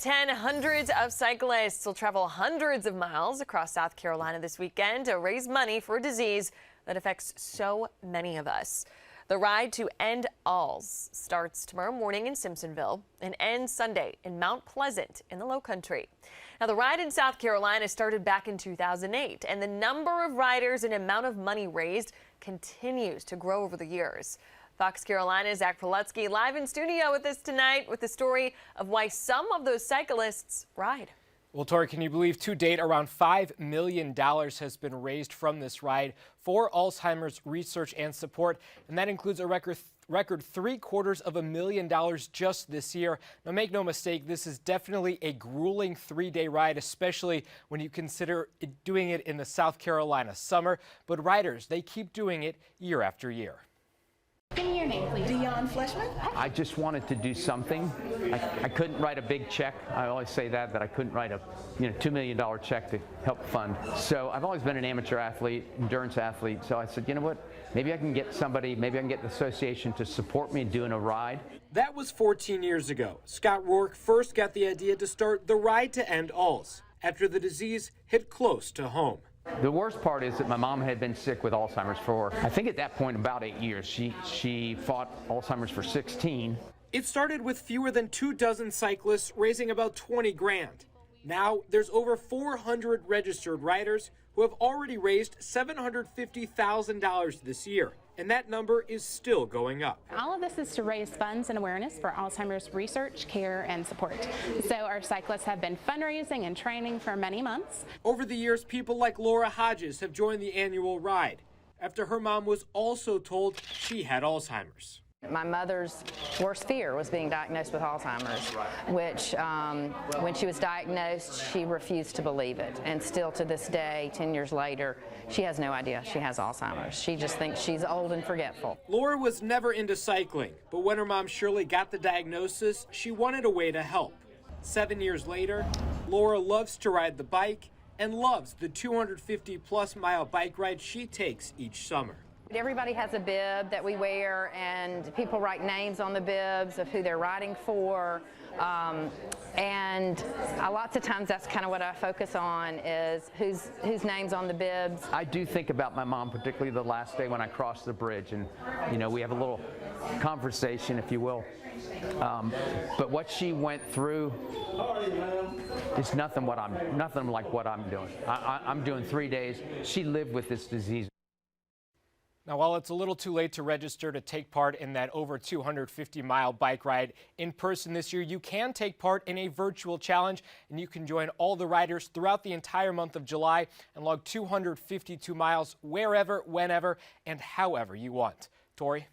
Hundreds of cyclists will travel hundreds of miles across South Carolina this weekend to raise money for a disease that affects so many of us. The ride to end Alz starts tomorrow morning in Simpsonville and ends Sunday in Mount Pleasant in the Lowcountry. Now, the ride in South Carolina started back in 2008, and the number of riders and amount of money raised continues to grow over the years. Fox Carolina's Zach Prelutsky live in studio with us tonight with the story of why some of those cyclists ride. Well, Tori, can you believe to date around $5 million has been raised from this ride for Alzheimer's research and support, and that includes a record $750,000 just this year. Now, make no mistake, this is definitely a grueling 3-day ride, especially when you consider doing it in the South Carolina summer. But riders, they keep doing it year after year. Give me your name, please. I just wanted to do something. I couldn't write a big check. I always say that I couldn't write a $2 million check to help fund. So I've always been an amateur athlete, endurance athlete. So I said, you know what? Maybe I can get somebody, maybe I can get the association to support me doing a ride. That was 14 years ago. Scott Rourke first got the idea to start the Ride to End Alz after the disease hit close to home. The worst part is that my mom had been sick with Alzheimer's for, I think at that point, about 8 years. She fought Alzheimer's for 16. It started with fewer than 24 cyclists raising about 20 grand. Now there's over 400 registered riders who have already raised $750,000 this year. And that number is still going up. All of this is to raise funds and awareness for Alzheimer's research, care, and support. So our cyclists have been fundraising and training for many months. Over the years, people like Laura Hodges have joined the annual ride after her mom was also told she had Alzheimer's. My mother's worst fear was being diagnosed with Alzheimer's, which when she was diagnosed, she refused to believe it. And still to this day, 10 years later, she has no idea she has Alzheimer's. She just thinks she's old and forgetful. Laura was never into cycling, but when her mom Shirley got the diagnosis, she wanted a way to help. 7 years later, Laura loves to ride the bike and loves the 250-plus mile bike ride she takes each summer. Everybody has a bib that we wear, and people write names on the bibs of who they're riding for. And lots of times that's kind of what I focus on is whose name's on the bibs. I do think about my mom, particularly the last day when I crossed the bridge, and we have a little conversation, if you will. But what she went through is nothing like what I'm doing. I'm doing 3 days. She lived with this disease. Now, while it's a little too late to register to take part in that over 250-mile bike ride in person this year, you can take part in a virtual challenge, and you can join all the riders throughout the entire month of July and log 252 miles wherever, whenever, and however you want. Tori?